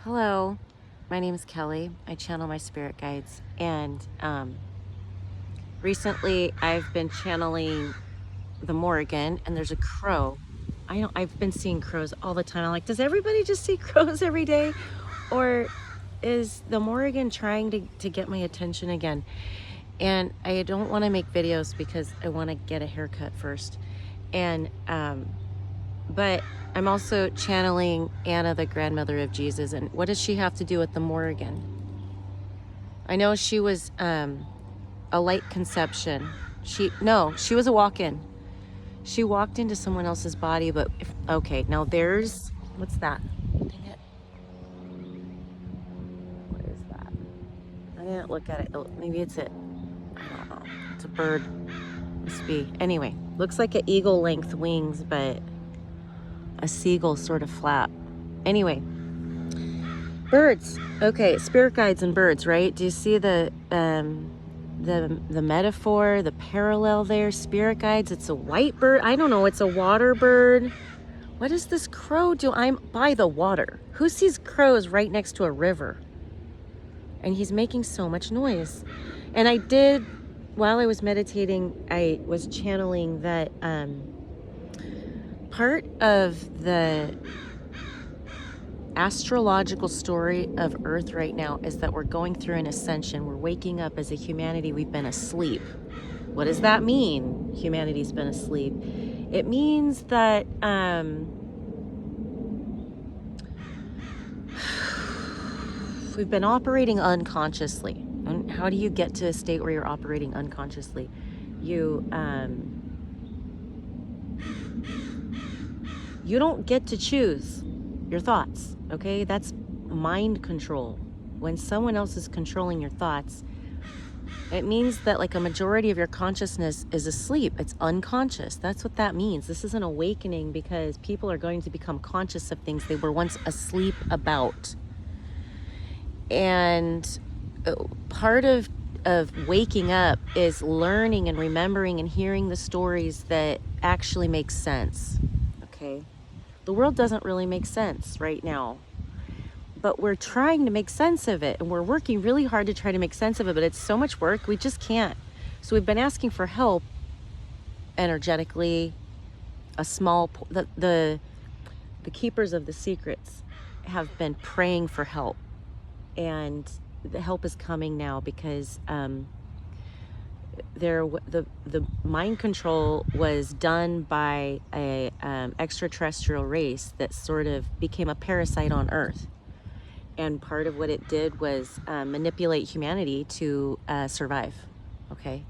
Hello, my name is Kelly. I channel my spirit guides, and recently I've been channeling the Morrigan, and there's a crow. I've been seeing crows all the time. I'm like, does everybody just see crows every day, or is the Morrigan trying to get my attention again? And I don't want to make videos because I want to get a haircut first, and but I'm also channeling Anna, the grandmother of Jesus. And what does she have to do with the Morrigan? I know she was a light conception. She was a walk-in. She walked into someone else's body, but okay, now there's, what's that? Dang it. What is that? I didn't look at it. Oh, maybe it's I don't know. It's a bird. Must be. Anyway, looks like an eagle length wings, but a seagull sort of flap. Anyway, birds. Okay, spirit guides and birds, right? Do you see the metaphor, the parallel there? Spirit guides, it's a white bird. I don't know, it's a water bird. What does this crow do? I'm by the water. Who sees crows right next to a river? And he's making so much noise. And I did, while I was meditating, I was channeling that part of the astrological story of Earth right now is that we're going through an ascension. We're waking up as a humanity. We've been asleep. What does that mean? Humanity's been asleep. It means that we've been operating unconsciously. And how do you get to a state where you're operating unconsciously? You don't get to choose your thoughts, okay? That's mind control. When someone else is controlling your thoughts, it means that like a majority of your consciousness is asleep. It's unconscious. That's what that means. This is an awakening because people are going to become conscious of things they were once asleep about. And part of waking up is learning and remembering and hearing the stories that actually make sense, okay? The world doesn't really make sense right now, but we're trying to make sense of it, and we're working really hard to try to make sense of it, but it's so much work, we just can't. So we've been asking for help energetically. The keepers of the secrets have been praying for help, and the help is coming now because the mind control was done by a extraterrestrial race that sort of became a parasite on Earth. And part of what it did was manipulate humanity to survive, okay?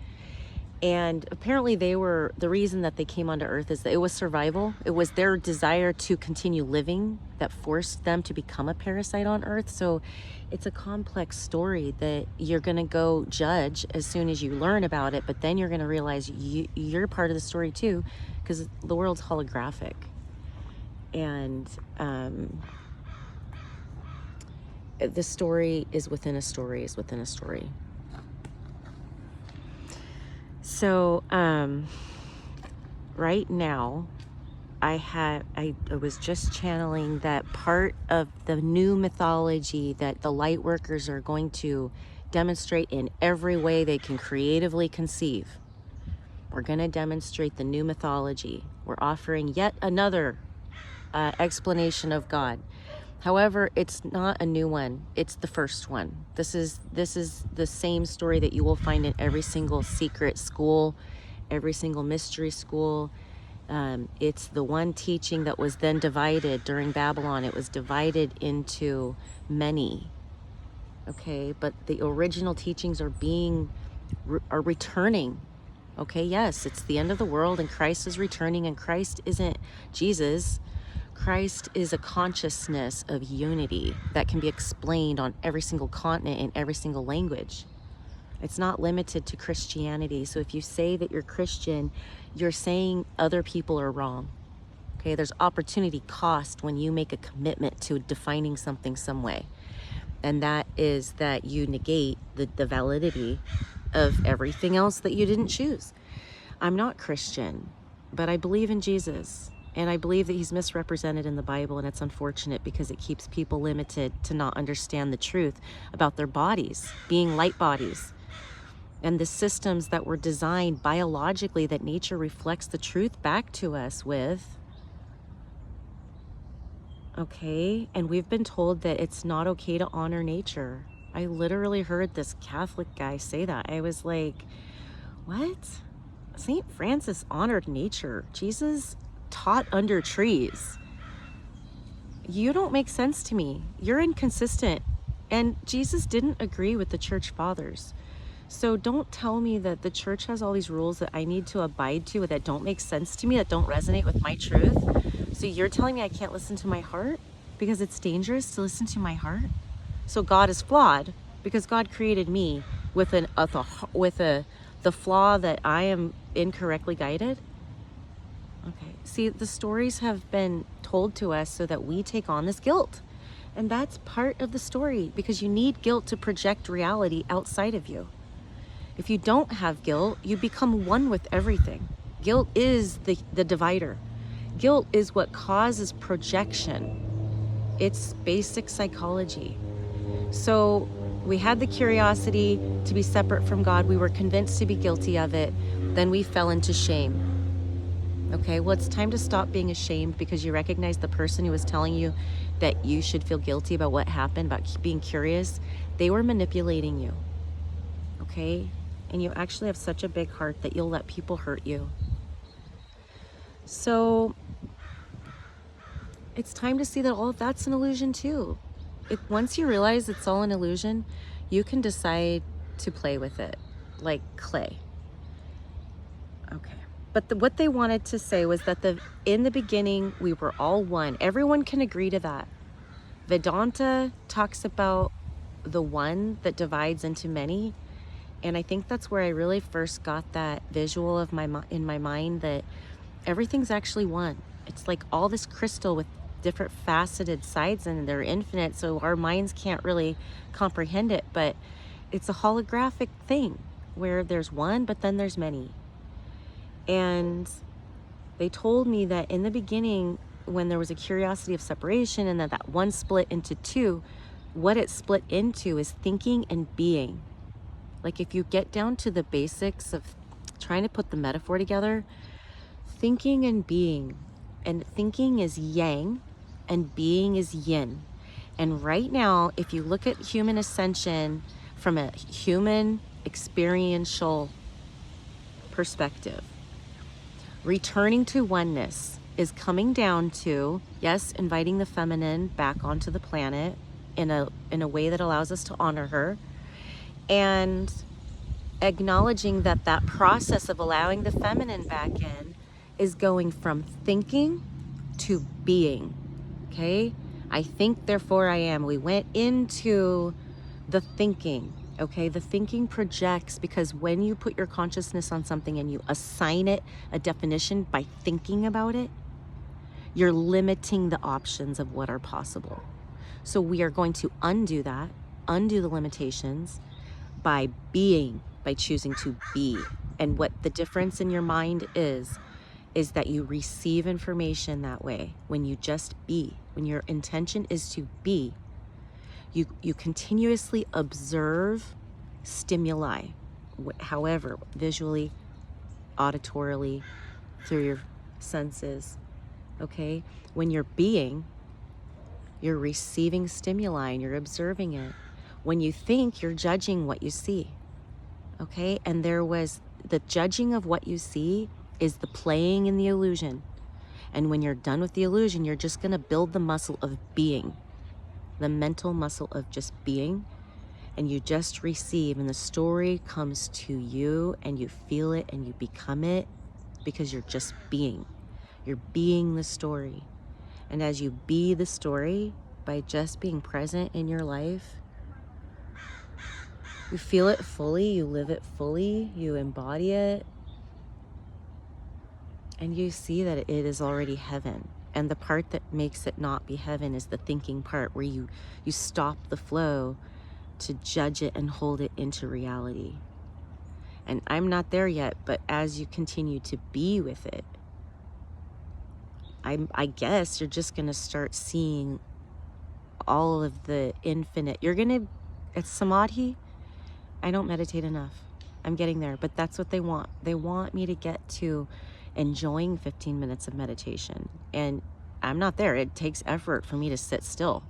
And apparently the reason that they came onto Earth is that it was survival. It was their desire to continue living that forced them to become a parasite on Earth. So it's a complex story that you're gonna go judge as soon as you learn about it, but then you're gonna realize you're part of the story too, because the world's holographic. And the story is within a story is within a story. So right now I was just channeling that part of the new mythology that the light workers are going to demonstrate in every way they can creatively conceive. We're going to demonstrate the new mythology. We're offering yet another explanation of God. However, it's not a new one. It's the first one. This is the same story that you will find in every single secret school, every single mystery school. It's the one teaching that was then divided during Babylon. It was divided into many. Okay, but the original teachings are returning. Okay, yes, it's the end of the world and Christ is returning, and Christ isn't Jesus. Christ is a consciousness of unity that can be explained on every single continent in every single language. It's not limited to Christianity. So if you say that you're Christian, you're saying other people are wrong. Okay, there's opportunity cost when you make a commitment to defining something some way. And that is that you negate the validity of everything else that you didn't choose. I'm not Christian, but I believe in Jesus. And I believe that he's misrepresented in the Bible, and it's unfortunate because it keeps people limited to not understand the truth about their bodies, being light bodies, and the systems that were designed biologically that nature reflects the truth back to us with. Okay, and we've been told that it's not okay to honor nature. I literally heard this Catholic guy say that. I was like, what? St. Francis honored nature. Jesus taught under trees. You don't make sense to me. You're inconsistent. And Jesus didn't agree with the church fathers. So don't tell me that the church has all these rules that I need to abide to that don't make sense to me, that don't resonate with my truth. So you're telling me I can't listen to my heart because it's dangerous to listen to my heart? So God is flawed because God created me with the flaw that I am incorrectly guided? Okay. See, the stories have been told to us so that we take on this guilt. And that's part of the story because you need guilt to project reality outside of you. If you don't have guilt, you become one with everything. Guilt is the divider. Guilt is what causes projection. It's basic psychology. So we had the curiosity to be separate from God. We were convinced to be guilty of it. Then we fell into shame. Okay, well, it's time to stop being ashamed because you recognize the person who was telling you that you should feel guilty about what happened, about being curious. They were manipulating you. Okay? And you actually have such a big heart that you'll let people hurt you. So it's time to see that all of that's an illusion too. Once you realize it's all an illusion, you can decide to play with it like clay. Okay. But what they wanted to say was that in the beginning, we were all one. Everyone can agree to that. Vedanta talks about the one that divides into many. And I think that's where I really first got that visual of in my mind that everything's actually one. It's like all this crystal with different faceted sides and they're infinite. So our minds can't really comprehend it, but it's a holographic thing where there's one, but then there's many. And they told me that in the beginning, when there was a curiosity of separation and that one split into two, what it split into is thinking and being. Like if you get down to the basics of trying to put the metaphor together, thinking and being. And thinking is yang and being is yin. And right now, if you look at human ascension from a human experiential perspective, returning to oneness is coming down to, yes, inviting the feminine back onto the planet in a way that allows us to honor her, and acknowledging that that process of allowing the feminine back in is going from thinking to being. Okay? I think, therefore I am. We went into the thinking. Okay? The thinking projects because when you put your consciousness on something and you assign it a definition by thinking about it, you're limiting the options of what are possible. So we are going to undo that, undo the limitations by being, by choosing to be. And what the difference in your mind is that you receive information that way. When you just be, when your intention is to be, you continuously observe stimuli, however, visually, auditorily, through your senses, okay? When you're being, you're receiving stimuli and you're observing it. When you think, you're judging what you see, okay? And there was the judging of what you see is the playing in the illusion. And when you're done with the illusion, you're just gonna build the muscle of being, the mental muscle of just being, and you just receive, and the story comes to you and you feel it and you become it because you're just being. You're being the story. And as you be the story, by just being present in your life, you feel it fully, you live it fully, you embody it, and you see that it is already heaven. And the part that makes it not be heaven is the thinking part where you stop the flow to judge it and hold it into reality. And I'm not there yet, but as you continue to be with it, I guess you're just going to start seeing all of the infinite. It's samadhi. I don't meditate enough. I'm getting there, but that's what they want. They want me to get to enjoying 15 minutes of meditation. And I'm not there. It takes effort for me to sit still.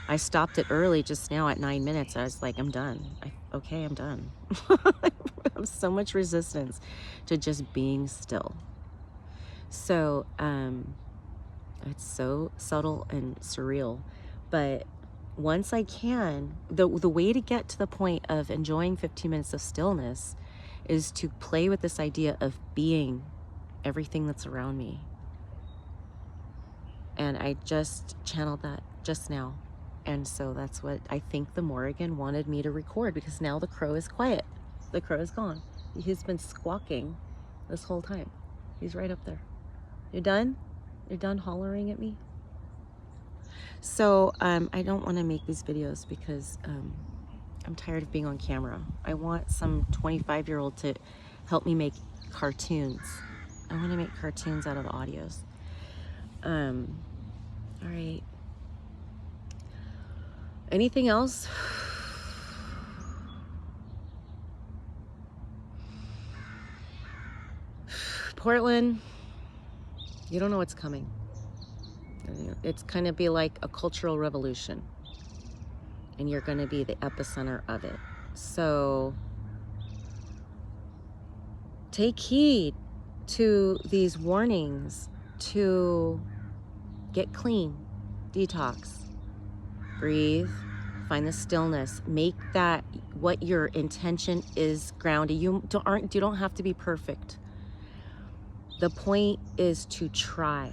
I stopped it early just now at 9 minutes. I was like, I'm done. Okay, I'm done. I have so much resistance to just being still. So, it's so subtle and surreal. But once I can, the way to get to the point of enjoying 15 minutes of stillness is to play with this idea of being everything that's around me. And I just channeled that just now. And so that's what I think the Morrigan wanted me to record, because now the crow is quiet. The crow is gone. He's been squawking this whole time. He's right up there. You're done? You're done hollering at me? So I don't want to make these videos because I'm tired of being on camera. I want some 25-year-old to help me make cartoons. I want to make cartoons out of the audios. All right. Anything else? Portland, you don't know what's coming. It's going to be like a cultural revolution, and you're going to be the epicenter of it. So take heed to these warnings to get clean, detox, breathe, find the stillness, make that what your intention is grounded. You don't have to be perfect. The point is to try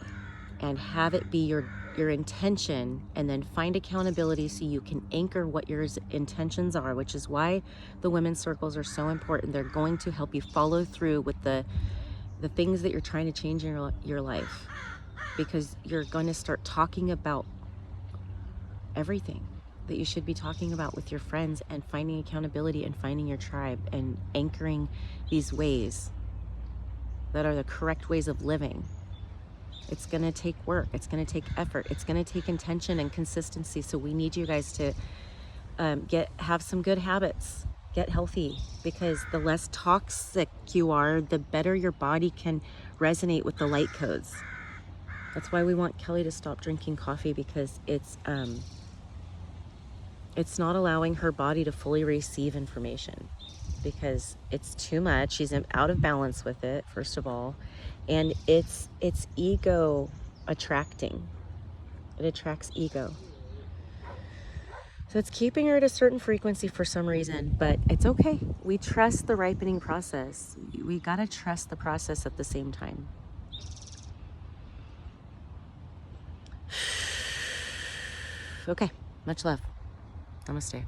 and have it be your intention, and then find accountability so you can anchor what your intentions are, which is why the women's circles are so important. They're going to help you follow through with the things that you're trying to change in your life, because you're going to start talking about everything that you should be talking about with your friends, and finding accountability and finding your tribe and anchoring these ways that are the correct ways of living. It's going to take work. It's going to take effort. It's going to take intention and consistency. So we need you guys to have some good habits, get healthy, because the less toxic you are, the better your body can resonate with the light codes. That's why we want Kelly to stop drinking coffee, because it's not allowing her body to fully receive information, because it's too much. She's out of balance with it, first of all, and it's ego attracting. It attracts ego. So it's keeping her at a certain frequency for some reason, but it's okay. We trust the ripening process. We gotta trust the process at the same time. Okay, much love. Namaste.